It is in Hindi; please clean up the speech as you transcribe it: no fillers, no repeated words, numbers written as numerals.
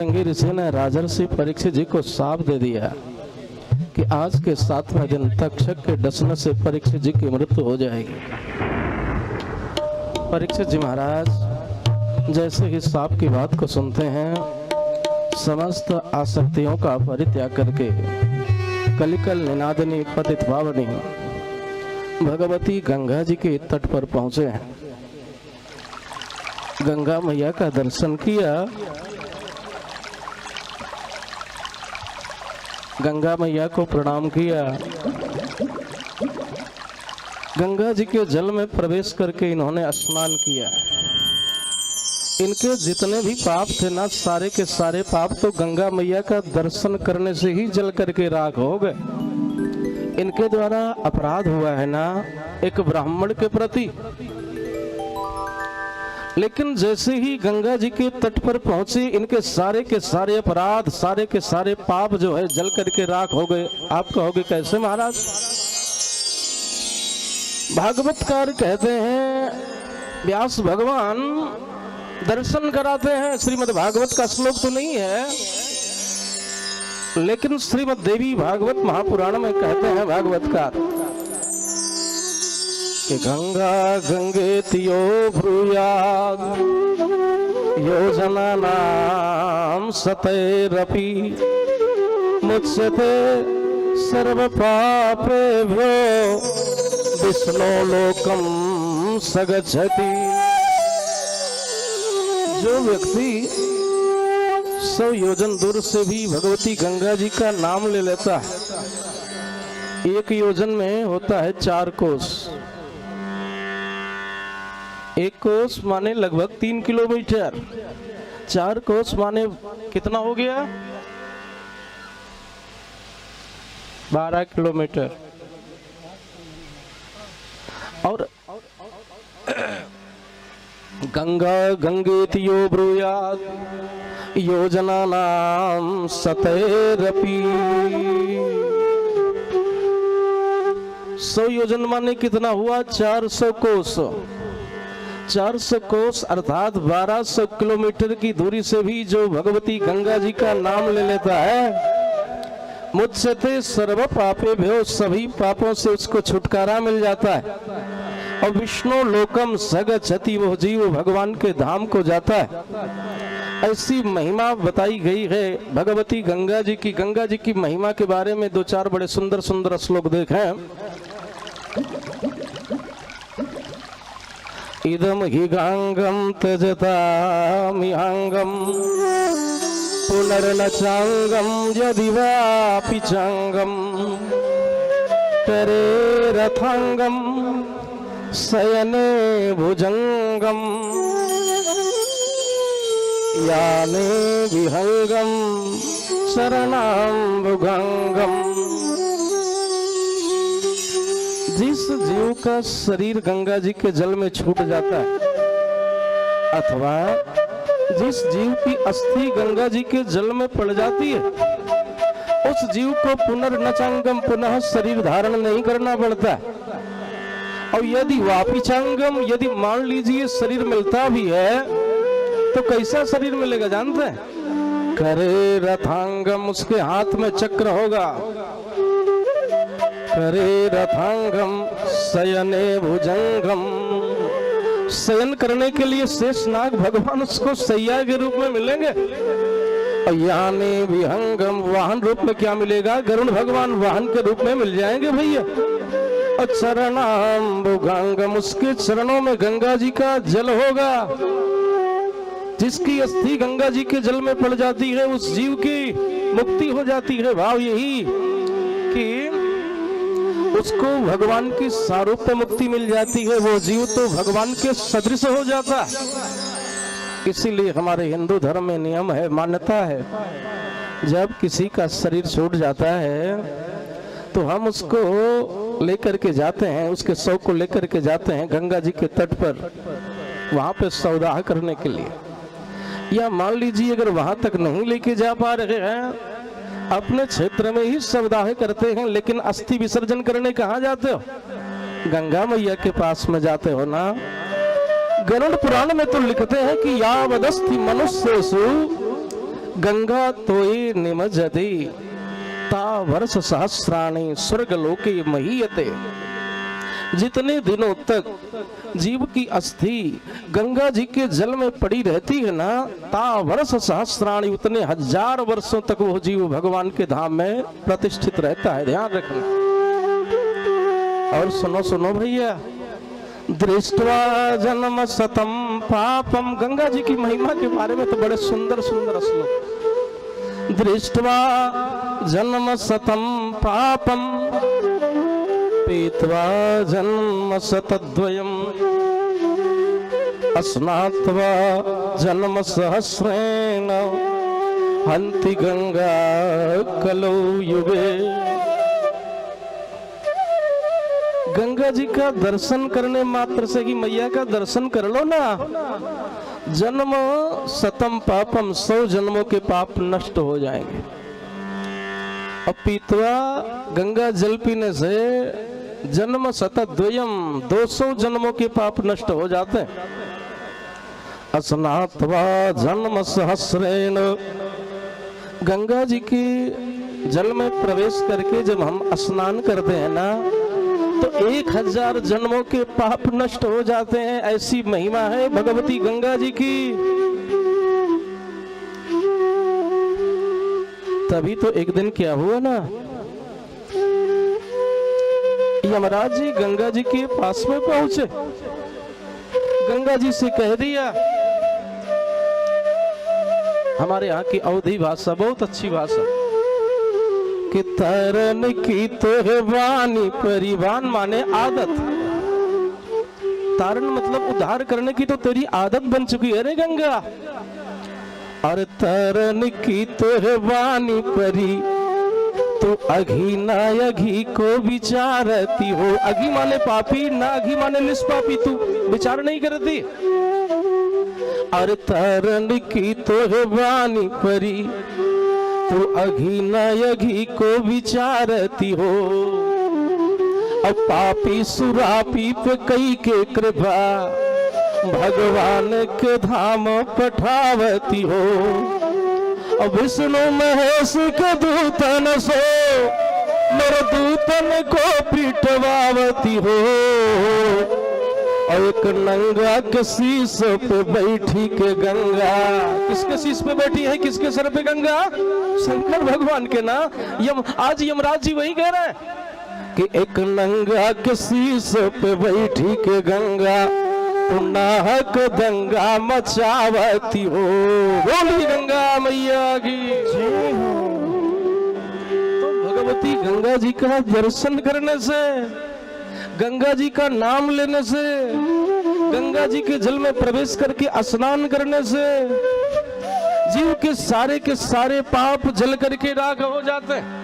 ऋषि ने राजर्षि परीक्षित जी को शाप दे दिया कि आज के 7वें दिन तक्षक के डसने से परीक्षित जी की मृत्यु हो जाएगी। परीक्षित जी महाराज जैसे ही शाप की बात को सुनते हैं, समस्त आसक्तियों का परित्याग करके कलिकल निनादिनी पतित पावनी भगवती गंगा जी के तट पर पहुंचे हैं। गंगा मैया का दर्शन किया, गंगा मैया को प्रणाम किया। गंगा जी के जल में प्रवेश करके इन्होंने स्नान किया। इनके जितने भी पाप थे ना, सारे के सारे पाप तो गंगा मैया का दर्शन करने से ही जल करके राख हो गए। इनके द्वारा अपराध हुआ है ना एक ब्राह्मण के प्रति, लेकिन जैसे ही गंगा जी के तट पर पहुंचे इनके सारे के सारे अपराध, सारे के सारे पाप जो है जल करके राख हो गए। आप कहोगे कैसे महाराज? भागवतकार कहते हैं व्यास भगवान दर्शन कराते हैं। श्रीमद् भागवत का श्लोक तो नहीं है, लेकिन श्रीमद् देवी भागवत महापुराण में कहते हैं भागवतकार कि गंगा गंगेतियो ब्रूयाद योजना नाम सतैरपि मुच्यते सर्व पापेभ्यो विष्णु लोकम सगच्छति। जो व्यक्ति 100 योजन दूर से भी भगवती गंगा जी का नाम ले लेता है, 1 योजन में होता है 4 कोस। 1 कोस माने लगभग 3 किलोमीटर, 4 कोस माने कितना हो गया? 12 किलोमीटर। और गंगा गंगेतियो ब्रूयात् योजना नाम सतैरपि। 100 योजन माने कितना हुआ? 400 कोस। 400 कोस अर्थात 1200 किलोमीटर की दूरी से भी जो भगवती गंगा जी का नाम ले लेता है, मुझसे सर्व पापेभ्यो सभी पापों से उसको छुटकारा मिल जाता है। और विष्णु लोकम सगच्छति, वो जीव भगवान के धाम को जाता है। ऐसी महिमा बताई गई है भगवती गंगा जी की। गंगा जी की महिमा के बारे में 2-4 बड़े सुंदर सुंदर श्लोक देखें। इदम हि गांगम त्यजतामिहांगम पुनर्न चांगम यदि वापि चांगम करे रथांगम शयने भुजंगम याने विहंगम शरणाम्बुगंगम। जिस जीव का शरीर गंगा जी के जल में छूट जाता है, अथवा जिस जीव की अस्थि गंगा जी के जल में पड़ जाती है, उस जीव को पुनर्नचांगम, पुनः शरीर धारण नहीं करना पड़ता। और यदि वापिचांगम, यदि मान लीजिए शरीर मिलता भी है तो कैसा शरीर मिलेगा जानते हैं? करे रथांगम, उसके हाथ में चक्र होगा। करे रथांगम शयने भुजंगम, शयन करने के लिए शेषनाग भगवान उसको सैया के रूप में मिलेंगे। और याने विहंगम, वाहन रूप में क्या मिलेगा? गरुड़ भगवान वाहन के रूप में मिल जाएंगे भैया। और चरणाम्बुगंगम, उसके चरणों में गंगा जी का जल होगा। जिसकी अस्थि गंगा जी के जल में पड़ जाती है उस जीव की मुक्ति हो जाती है। भाव यही कि उसको भगवान की सारूप्य मुक्ति मिल जाती है। वो जीव तो भगवान के सदृश हो जाता है। इसीलिए हमारे हिंदू धर्म में नियम है, मान्यता है, जब किसी का शरीर छूट जाता है तो हम उसको लेकर के जाते हैं, उसके शव को लेकर के जाते हैं गंगा जी के तट पर, वहां पे सौदाह करने के लिए। या मान लीजिए अगर वहां तक नहीं लेके जा पा रहे हैं, अपने क्षेत्र में ही सौदाह करते हैं, लेकिन अस्थि विसर्जन करने कहाँ जाते हो? गंगा मैया के पास में जाते हो ना। गरुड़ पुराण में तो लिखते हैं कि यावदस्ति मनुष्येषु गंगा तोयि निमज्जति ता वर्ष सहस्राणि स्वर्गलोके महीयते। जितने दिनों तक जीव की अस्थि गंगा जी के जल में पड़ी रहती है ना, ता वर्ष सहस्राणि, उतने 1000 वर्षों तक वो जीव भगवान के धाम में प्रतिष्ठित रहता है। ध्यान रखना। और सुनो सुनो भैया, दृष्टवा जन्म शतम पापम, गंगा जी की महिमा के बारे में तो बड़े सुंदर सुंदर श्लोक। दृष्टवा जन्म शतम पापम पीत्वा जन्म शतद्वयम् स्नात्वा जन्म सहस्रेण हन्ति गंगा कलौ युगे। गंगा जी का दर्शन करने मात्र से ही, मैया का दर्शन कर लो ना, जन्म शतम पापम, 100 जन्मों के पाप नष्ट हो जाएंगे। और पीतवा, गंगा जल पीने से जन्म शतद्वयम्, 200 जन्मों के पाप नष्ट हो जाते हैं। स्नात्वा जन्म सहस्रेण, गंगा जी की जल में प्रवेश करके जब हम स्नान करते हैं ना, तो 1000 जन्मों के पाप नष्ट हो जाते हैं। ऐसी महिमा है भगवती गंगा जी की। तभी तो एक दिन क्या हुआ ना, यमराज जी गंगा जी के पास में पहुंचे। गंगा जी से कह दिया, हमारे यहाँ की अवधी भाषा बहुत अच्छी भाषा, कि तरन की तो है वाणी, परिवान माने आदत। तारण मतलब उद्धार करने की तो तेरी आदत बन चुकी है रे गंगा। और तरन की तो है वाणी परी, तो अघी ना अघी को विचारती हो। अघी माने पापी, ना अघी माने निष्पापी, तू विचार नहीं करती। और तरन की तो है वाणी परी, तो अघी न अघी को विचारती हो। अब पापी सुरापी पे कई के कृपा, भगवान के धाम पठावती हो। अब विष्णु महेश के दूतन सो, मेरे दूतन को पिटवावती हो। और एक नंगा के शीश पे बैठी के गंगा, किसके शीश पे बैठी है, किसके सर पे गंगा? शंकर भगवान के ना। आज यमराज जी वही कह रहे हैं कि एक नंगा के शीश पे बैठी के गंगा, नाहक दंगा मचावती हो। बोली गंगा मैया की जय हो। तो भगवती गंगा जी का दर्शन करने से, गंगा जी का नाम लेने से, गंगा जी के जल में प्रवेश करके स्नान करने से जीव के सारे पाप जल करके राख हो जाते हैं।